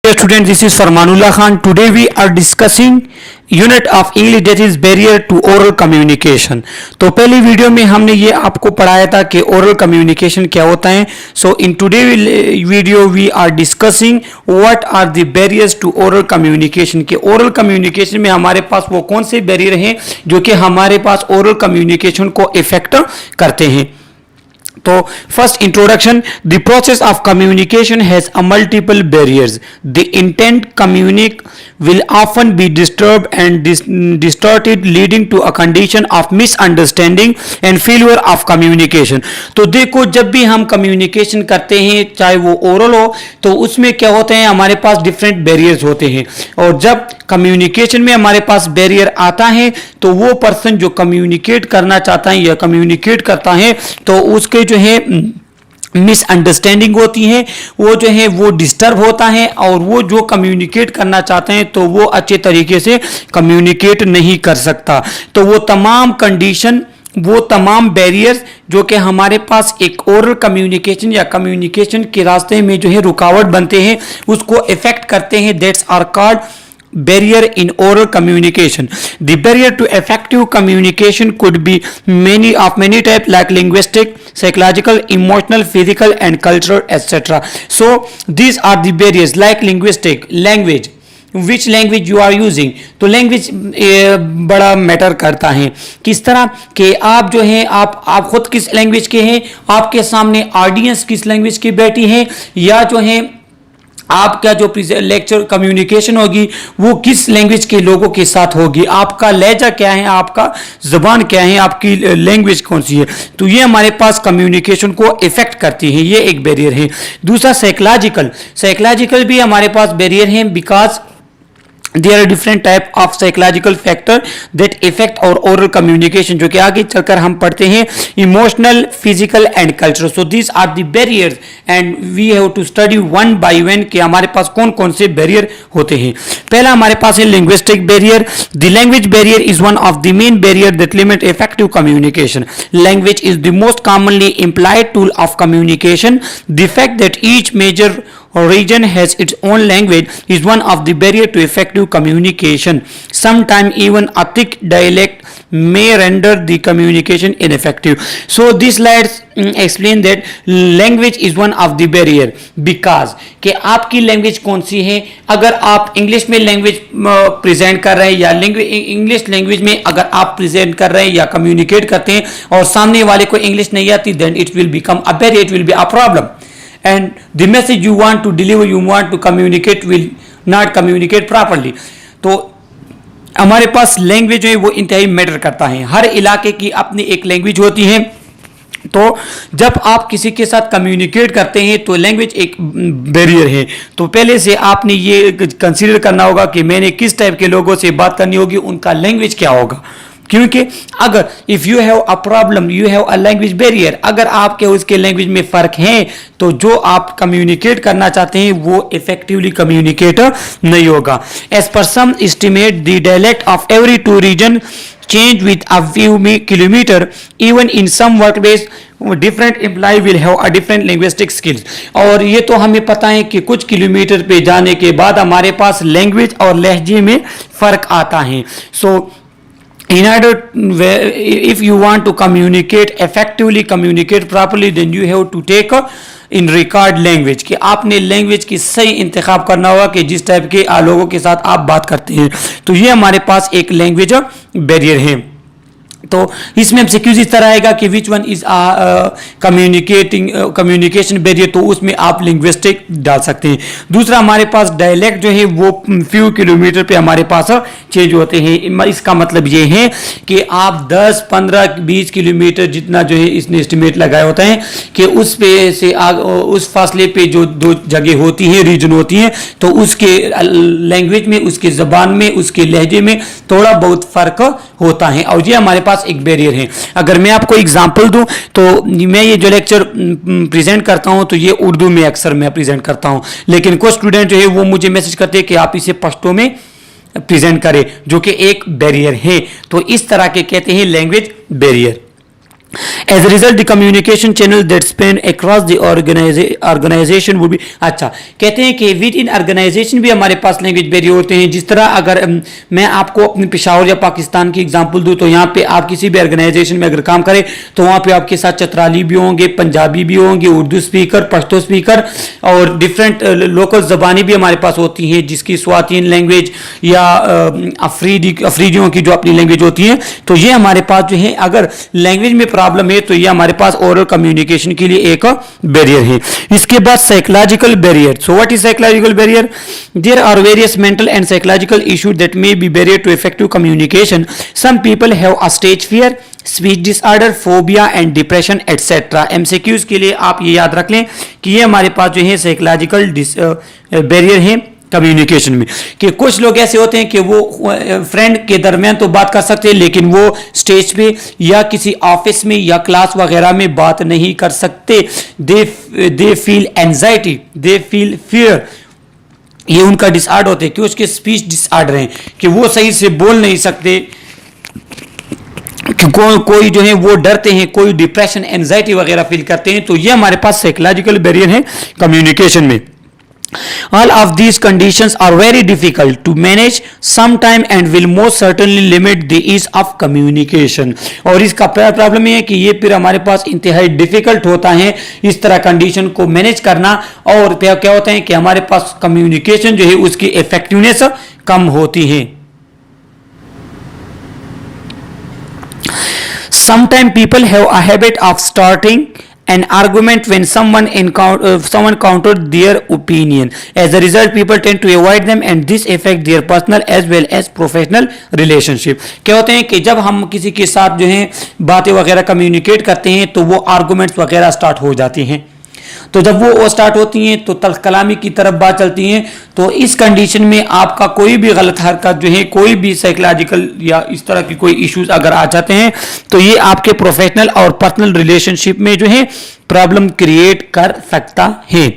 Dear students, this is Farmanullah Khan. Today we are discussing unit of English that is barrier to oral communication. तो पहली video में हमने ये आपको पढ़ाया था कि oral communication क्या होता है. So in today video we are discussing what are the barriers to oral communication. कि oral communication में हमारे पास वो कौन से barrier हैं जो कि हमारे पास oral communication को affect करते हैं. तो first introduction, the process of communication has a multiple barriers. The intent communicated will often be disturbed and distorted, leading to a condition of misunderstanding and failure of communication. तो देखो, जब भी हम communication करते हैं चाहे वो ओरल हो तो उसमें क्या होते हैं, हमारे पास डिफरेंट बैरियर्स होते हैं. और जब कम्युनिकेशन में हमारे पास बैरियर आता है तो वो पर्सन जो कम्युनिकेट करना चाहता है या कम्युनिकेट करता है तो उसके जो है मिसअंडरस्टैंडिंग होती है, वो जो है वो डिस्टर्ब होता है और वो जो कम्युनिकेट करना चाहते हैं तो वो अच्छे तरीके से कम्युनिकेट नहीं कर सकता. तो वो तमाम कंडीशन, वो तमाम बैरियर्स जो कि हमारे पास एक ओरल कम्युनिकेशन या कम्युनिकेशन के रास्ते में जो है रुकावट बनते हैं उसको इफेक्ट करते हैं. That's are called barrier in oral communication. The barrier to effective communication could be many types like linguistic, psychological, emotional, physical and cultural etc. So these are the barriers like linguistic, language, which language you are using. तो language बड़ा matter करता है. किस तरह के आप जो हैं आप खुद किस लैंग्वेज के हैं, आपके सामने ऑडियंस किस लैंग्वेज की बैठी है, या जो है आपका जो लेक्चर कम्युनिकेशन होगी वो किस लैंग्वेज के लोगों के साथ होगी, आपका लहजा क्या है, आपका ज़बान क्या है, आपकी लैंग्वेज कौन सी है. तो ये हमारे पास कम्युनिकेशन को इफेक्ट करती है, ये एक बैरियर है. दूसरा साइकोलॉजिकल भी हमारे पास बैरियर है. Because there are different type of psychological factor that affect our oral communication, जो कि आगे चलकर हम पढ़ते हैं. Emotional, physical and cultural. So these are the barriers and we have to study one by one कि हमारे पास कौन कौन से बैरियर होते हैं. पहला हमारे पास है linguistic barrier. The language barrier is one of the main barrier that limit effective communication. Language is the most commonly implied tool of communication. The fact that each major region has its own language is one of the barrier to effective communication. Sometimes even a thick dialect may render the communication ineffective. So these slides explain that language is one of the barrier because कि आपकी language कौन सी है. अगर आप English में language present कर रहे हैं या इंग्लिश लैंग्वेज में अगर आप प्रेजेंट कर रहे हैं या कम्युनिकेट करते हैं और सामने वाले को इंग्लिश नहीं आती, then it will become a barrier, it will be a problem. And the message you want to deliver, you want to communicate will not communicate properly. तो हमारे पास लैंग्वेज जो है वो इंतहाई मैटर करता है. हर इलाके की अपनी एक लैंग्वेज होती है. तो जब आप किसी के साथ कम्युनिकेट करते हैं तो लैंग्वेज एक बैरियर है. तो पहले से आपने ये कंसीडर करना होगा कि मैंने किस टाइप के लोगों से बात करनी होगी, उनका लैंग्वेज क्या होगा. क्योंकि अगर if you have a problem, you have a language barrier, अगर आपके उसके लैंग्वेज में फ़र्क है तो जो आप कम्युनिकेट करना चाहते हैं वो इफेक्टिवली कम्युनिकेट नहीं होगा. As per some estimate the dialect of every two region change with a few kilometer. Even in some workplace different employee will have a different linguistic skills. और ये तो हमें पता है कि कुछ किलोमीटर पे जाने के बाद हमारे पास लैंग्वेज और लहजे में फ़र्क आता है. So in order, if you want to communicate effectively, communicate properly, then you have to take in record language कि आपने लैंग्वेज की सही इंतखाब करना होगा कि जिस टाइप के लोगों के साथ आप बात करते हैं. तो ये हमारे पास एक लैंग्वेज बैरियर है. तो इसमें हमसे क्यूज इस तरह आएगा कि which one is communication barrier, तो उसमें आप लिंग्विस्टिक डाल सकते हैं. दूसरा हमारे पास डायलेक्ट जो है वो फ्यू किलोमीटर पे हमारे पास चेंज होते हैं. इसका मतलब ये है कि आप 10, 15, 20 किलोमीटर जितना जो है इसने एस्टिमेट लगाया होता है कि उस पे से उस फासले पे जो दो जगह होती हैं, रीजन होती हैं, तो उसके लैंग्वेज में, उसके ज़बान में, उसके लहजे में थोड़ा बहुत फ़र्क होता है और ये हमारे पास एक बैरियर है. अगर मैं आपको एग्जांपल दूं तो मैं ये जो लेक्चर प्रेजेंट करता हूं तो ये उर्दू में अक्सर मैं प्रेजेंट करता हूं, लेकिन कुछ स्टूडेंट जो है वो मुझे मैसेज करते हैं कि आप इसे पश्तो में प्रेजेंट करें, जो कि एक बैरियर है. तो इस तरह के कहते हैं language barrier. As a result, the communication channel that span across the organization would be अच्छा कहते हैं कि विद इन ऑर्गेनाइजेशन भी हमारे पास लैंग्वेज बैरियर होते हैं। जिस तरह अगर मैं आपको अपने पेशावर या पाकिस्तान की एग्जांपल दूं तो यहाँ पे आप किसी भी ऑर्गेनाइजेशन में अगर काम करें तो वहाँ पे आपके साथ चतराली भी होंगे, पंजाबी भी होंगे, उर्दू स्पीकर, पश्तो स्पीकर और डिफरेंट लोकल ज़बानी भी हमारे पास होती हैं, जिसकी स्वातीन लैंग्वेज या अफरीदियों की जो अपनी लैंग्वेज होती है। तो ये हमारे पास जो है अगर लैंग्वेज में प्रॉब्लम है तो ये हमारे पास ओरल कम्युनिकेशन के लिए एक बैरियर है। इसके बाद psychological barrier. So what is psychological barrier? There are various mental and psychological issues that may be barrier to effective communication. Some people have a stage fear, speech disorder, phobia and depression etcetera. MCQs के लिए आप ये याद रख लें कि ये हमारे पास जो है साइकोलॉजिकल बैरियर है कम्युनिकेशन में, कि कुछ लोग ऐसे होते हैं कि वो फ्रेंड के दरमियान तो बात कर सकते हैं लेकिन वो स्टेज पे या किसी ऑफिस में या क्लास वगैरह में बात नहीं कर सकते। They feel anxiety, they feel fear. ये उनका डिसऑर्डर होते हैं कि उसके स्पीच डिसऑर्डर हैं कि वो सही से बोल नहीं सकते, कि कोई जो है वो डरते हैं, कोई डिप्रेशन एंजाइटी वगैरह फील करते हैं। तो ये हमारे पास साइकोलॉजिकल बैरियर है कम्युनिकेशन में। All of these conditions are very difficult to manage sometime and will most certainly limit the ease of communication। और इसका प्रॉब्लम ये है कि ये फिर हमारे पास इंतहाई डिफिकल्ट होता है इस तरह कंडीशन को मैनेज करना, और क्या होता है कि हमारे पास कम्युनिकेशन जो है उसकी इफेक्टिवनेस कम होती है। Sometimes people have a habit of starting an argument when someone countered their opinion. As a result, people tend to avoid them and this affect their personal as well as professional relationship। क्या होते हैं कि जब हम किसी के साथ जो है बातें वगैरह कम्युनिकेट करते हैं तो वो आर्गुमेंट्स वगैरह स्टार्ट हो जाती हैं। तो जब वो स्टार्ट होती हैं तो तल्ख कलामी की तरफ बात चलती है। तो इस कंडीशन में आपका कोई भी गलत हरकत जो है, कोई भी साइकोलॉजिकल या इस तरह की कोई इश्यूज अगर आ जाते हैं तो ये आपके प्रोफेशनल और पर्सनल रिलेशनशिप में जो है प्रॉब्लम क्रिएट कर सकता है।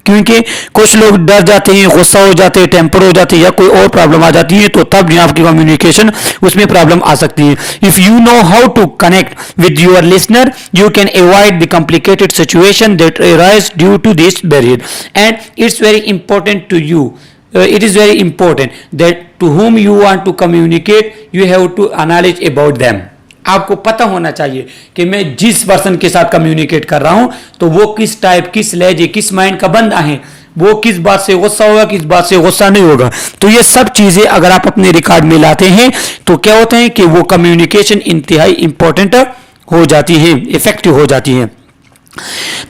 क्योंकि कुछ लोग डर जाते हैं, गुस्सा हो जाते हैं, टेम्पर हो जाते हैं या कोई और प्रॉब्लम आ जाती है तो तब जो आपकी कम्युनिकेशन उसमें प्रॉब्लम आ सकती है। If you know how to connect with your listener you can avoid the complicated situation that arise due to this barrier and it's very important to you. It is very important that to whom you want to communicate you have to analyze about them। आपको पता होना चाहिए कि मैं जिस person के साथ communicate कर रहा हूं तो वो किस टाइप, किस लहजे, किस माइंड का बंदा है, वो किस बात से गुस्सा होगा, किस बात से गुस्सा नहीं होगा। तो ये सब चीजें अगर आप अपने रिकॉर्ड में लाते हैं तो क्या होता है कि वो कम्युनिकेशन इंतहाई इंपॉर्टेंट हो जाती है, इफेक्टिव हो जाती है।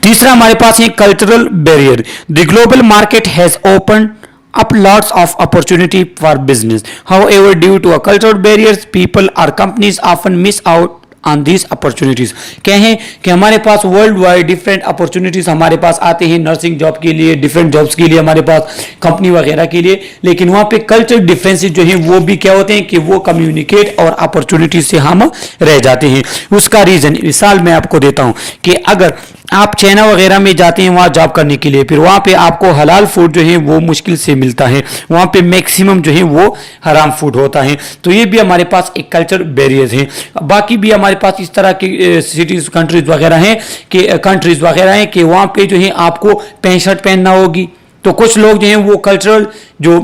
तीसरा हमारे पास है cultural barrier. The global market has open up lots of opportunity for business. However, due to a cultural barriers, people or companies often miss out on these opportunities। क्या है कि हमारे पास वर्ल्ड वाइड डिफरेंट अपॉर्चुनिटीज हमारे पास आते हैं, nursing job के लिए, different jobs के लिए, हमारे पास कंपनी वगैरह के लिए, लेकिन वहाँ पे कल्चर डिफरेंसेस जो हैं वो भी क्या होते हैं कि वो कम्युनिकेट और अपॉर्चुनिटीज से हम रह जाते हैं। उसका रीजन मिसाल मैं आपको देता हूँ कि अगर आप चाइना वगैरह में जाते हैं वहाँ जॉब करने के लिए, फिर वहाँ पे आपको हलाल फूड जो है वो मुश्किल से मिलता है, वहाँ पे मैक्सिमम जो है वो हराम फूड होता है। तो ये भी हमारे पास एक कल्चर बैरियर है। बाकी भी हमारे पास इस तरह की सिटीज कंट्रीज वगैरह हैं कि वहाँ पे जो है आपको पैंट शर्ट पहनना होगी। तो कुछ लोग जो हैं वो कल्चरल जो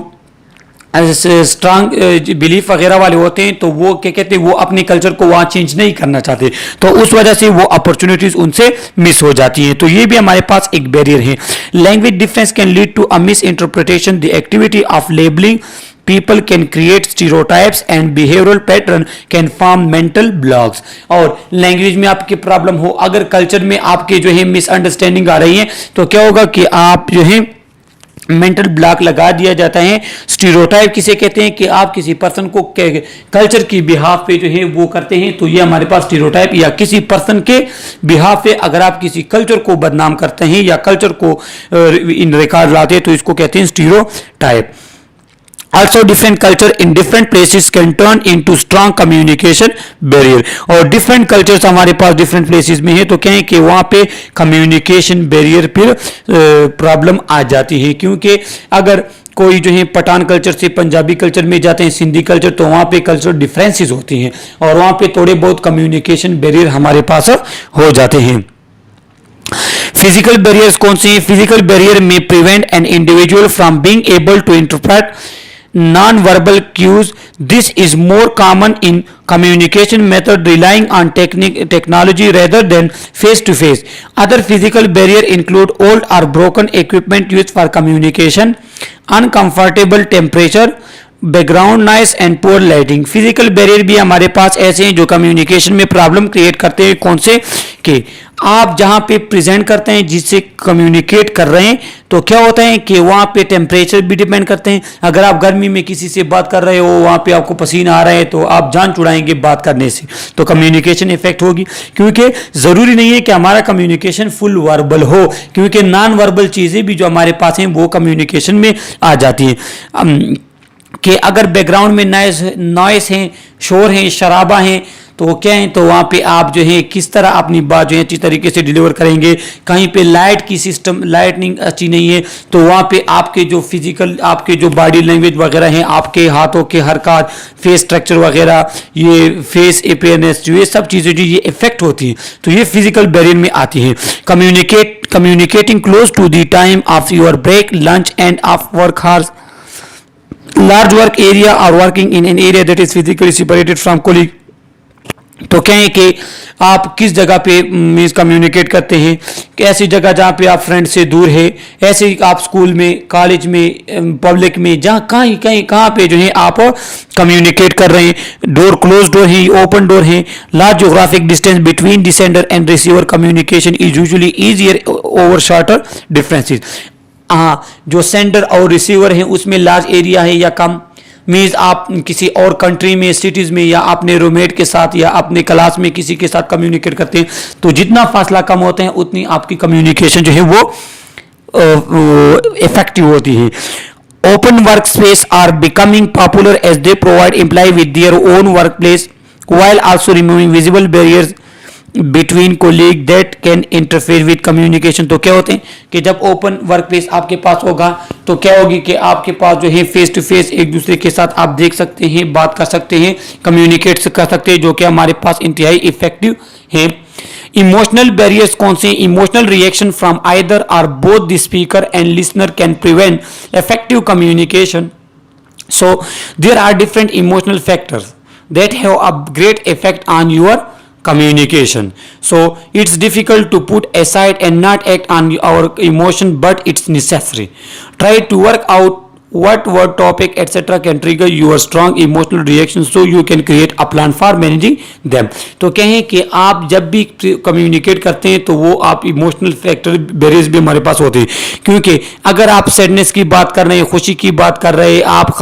स्ट्रांग बिलीफ वगैरह वाले होते हैं तो वो क्या कहते हैं वो अपने कल्चर को वहाँ चेंज नहीं करना चाहते, तो उस वजह से वो अपॉर्चुनिटीज उनसे मिस हो जाती हैं। तो ये भी हमारे पास एक बैरियर है। Language difference can lead to a misinterpretation. The activity of labelling people can create stereotypes and behavioral pattern can form mental blocks। और लैंग्वेज में आपकी प्रॉब्लम हो, अगर कल्चर में आपके जो है मिसअंडरस्टैंडिंग आ रही है तो क्या होगा कि आप जो है मेंटल ब्लॉक लगा दिया जाता है। स्टीरियोटाइप किसे कहते हैं कि आप किसी पर्सन को कल्चर की बिहाफ पे जो है वो करते हैं, तो ये हमारे पास स्टीरियोटाइप, या किसी पर्सन के बिहाफ पे अगर आप किसी कल्चर को बदनाम करते हैं या कल्चर को इन रिकॉर्ड लाते हैं तो इसको कहते हैं stereotype. Also, different culture in different places can turn into strong communication barrier। और different cultures हमारे पास different places में है तो क्या है कि वहाँ पे communication barrier फिर प्रॉब्लम आ जाती है, क्योंकि अगर कोई जो है पठान कल्चर से पंजाबी कल्चर में जाते हैं, सिंधी कल्चर, तो वहाँ पे कल्चर डिफरेंसेस होती हैं और वहाँ पे थोड़े बहुत कम्युनिकेशन बैरियर हमारे पास हो जाते हैं। फिजिकल बैरियर्स कौन से हैं? फिजिकल बैरियर में prevent an individual from being able to interpret non-verbal cues. This is more common in communication method relying on technology rather than face-to-face. Other physical barrier include old or broken equipment used for communication, uncomfortable temperature, background noise and poor lighting. Physical barrier भी हमारे पास ऐसे हैं जो communication में problem create करते हैं। कौन से? कि आप जहां पे प्रेजेंट करते हैं, जिससे कम्युनिकेट कर रहे हैं, तो क्या होता है कि वहां पे टेम्परेचर भी डिपेंड करते हैं। अगर आप गर्मी में किसी से बात कर रहे हो, वहां पे आपको पसीना आ रहा है, तो आप जान छुड़ाएंगे बात करने से, तो कम्युनिकेशन इफेक्ट होगी। क्योंकि जरूरी नहीं है कि हमारा कम्युनिकेशन फुल वर्बल हो, क्योंकि नॉन वर्बल चीजें भी जो हमारे पास हैं वो कम्युनिकेशन में आ जाती हैं। कि अगर बैकग्राउंड में नॉइस है, शोर है, शराबा है, तो क्या है, तो वहाँ पे आप जो है किस तरह अपनी बात जो है अच्छी तरीके से डिलीवर करेंगे। कहीं पे लाइट की सिस्टम, लाइटनिंग अच्छी नहीं है, तो वहाँ पे आपके जो फिजिकल, आपके जो बॉडी लैंग्वेज वगैरह हैं, आपके हाथों के हरकत, फेस स्ट्रक्चर वगैरह, ये फेस अपीयरेंस, जो ये सब चीज़ें जो ये इफेक्ट होती हैं, तो ये फिजिकल बैरियर में आती हैं। Communicating close to the time of your break, lunch end of work hours, large work area or working in an area that is physically separated from colleague। तो कहें कि आप किस जगह पे मीन्स कम्युनिकेट करते हैं, ऐसी जगह जहाँ पे आप फ्रेंड से दूर है, ऐसे ही आप स्कूल में, कॉलेज में, पब्लिक में, जहाँ कहाँ पे जो है आप कम्युनिकेट कर रहे हैं। डोर क्लोज डोर है, ओपन डोर है। Large geographic distance between the sender and receiver, communication is usually easier over shorter differences. हाँ, जो सेंडर और रिसीवर है उसमें लार्ज एरिया है या कम, मीन्स आप किसी और कंट्री में, सिटीज़ में, या अपने रूममेट के साथ या अपने क्लास में किसी के साथ कम्युनिकेट करते हैं, तो जितना फासला कम होता है उतनी आपकी कम्युनिकेशन जो है वो इफेक्टिव होती है। Open work space are becoming popular as they provide employ with their own work place while also removing visible barriers between colleagues that can interfere with communication। तो क्या होते हैं कि जब ओपन वर्क प्लेस आपके पास होगा तो क्या होगी कि आपके पास जो है फेस टू फेस एक दूसरे के साथ आप देख सकते हैं, बात कर सकते हैं, कम्युनिकेट कर सकते हैं, जो कि हमारे पास इंतहाई इफेक्टिव है। इमोशनल बैरियर्स कौन से? इमोशनल रिएक्शन फ्रॉम आइदर और both the speaker and listener can prevent effective communication. So there are different emotional factors that have a great effect on your communication. So it's difficult to put aside and not act on our emotion, but it's necessary. Try to work out what word, topic, etc. can trigger your strong emotional reaction so you can create a plan for managing them। तो कहें कि आप जब भी communicate करते हैं तो वो आप इमोशनल फैक्टर बैरियर्स भी हमारे पास होते हैं, क्योंकि अगर आप सैडनेस की बात कर रहे हैं, खुशी की बात कर रहे हैं, आप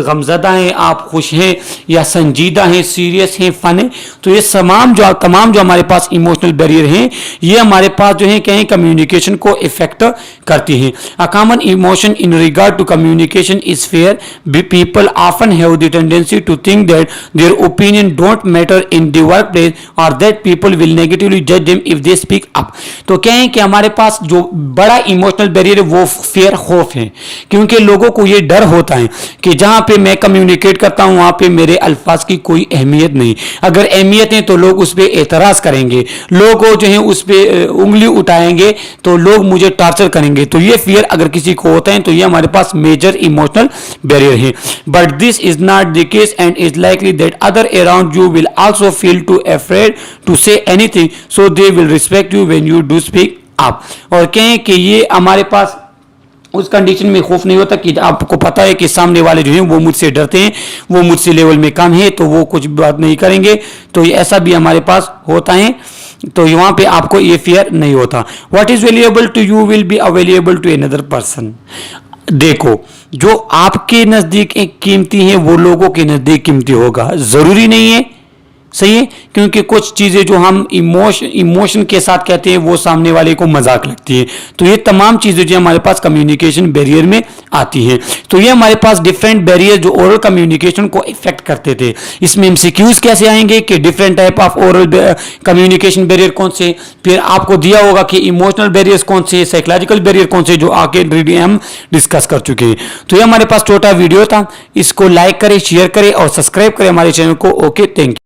गमज़दा हैं, आप खुश हैं या संजीदा हैं, सीरियस हैं, फन है, तो ये तमाम जो हमारे पास इमोशनल बैरियर हैं ये हमारे पास जो है कहें कम्युनिकेशन को इफेक्ट करती हैं। A common emotion in regard to communication is fear। People often have the tendency to think that their opinion don't matter in the workplace or that people will negatively judge them if they speak up। तो क्या है कि हमारे पास जो बड़ा emotional barrier है वो fear, खौफ है, क्योंकि लोगों को ये डर होता है कि जहां पे मैं कम्युनिकेट करता हूं वहां पे मेरे अल्फाज की कोई अहमियत नहीं, अगर अहमियत है तो लोग उस पर एतराज करेंगे, लोग जो है उस पर उंगली उठाएंगे, तो लोग मुझे टॉर्चर करेंगे। तो ये फियर अगर किसी को होता है तो ये हमारे पास मेजर इमोशनल बैरियर है। But this is not the case and is likely that other around you will also feel too afraid to say anything so they will respect you when you do speak up. और कहें कि ये हमारे पास उस condition में खौफ नहीं होता कि आपको पता है कि सामने वाले जो हैं वो मुझसे डरते हैं, वो मुझसे लेवल में कम है, तो वो कुछ बात नहीं करेंगे, तो ये ऐसा भी हमारे पास होता है, तो वहां पे आपको ये फियर नहीं होता। What is valuable to you will be available to another person. देखो, जो आपके नजदीक एक कीमती है वो लोगों के नजदीक कीमती होगा। जरूरी नहीं है सही है, क्योंकि कुछ चीजें जो हम इमोशन के साथ कहते हैं वो सामने वाले को मजाक लगती है। तो ये तमाम चीजें जो हमारे पास कम्युनिकेशन बैरियर में आती हैं। तो ये हमारे पास डिफरेंट बैरियर जो ओरल कम्युनिकेशन को इफेक्ट करते थे। इसमें एमसीक्यूज कैसे आएंगे कि different type of oral communication barrier कौन से, फिर आपको दिया होगा कि इमोशनल बैरियर्स कौन से, साइकोलॉजिकल बैरियर कौन से, जो आगे ऑलरेडी हम डिस्कस कर चुके हैं। तो ये हमारे पास छोटा वीडियो था, इसको लाइक करें, शेयर करें और सब्सक्राइब करें हमारे चैनल को। Okay, thank you.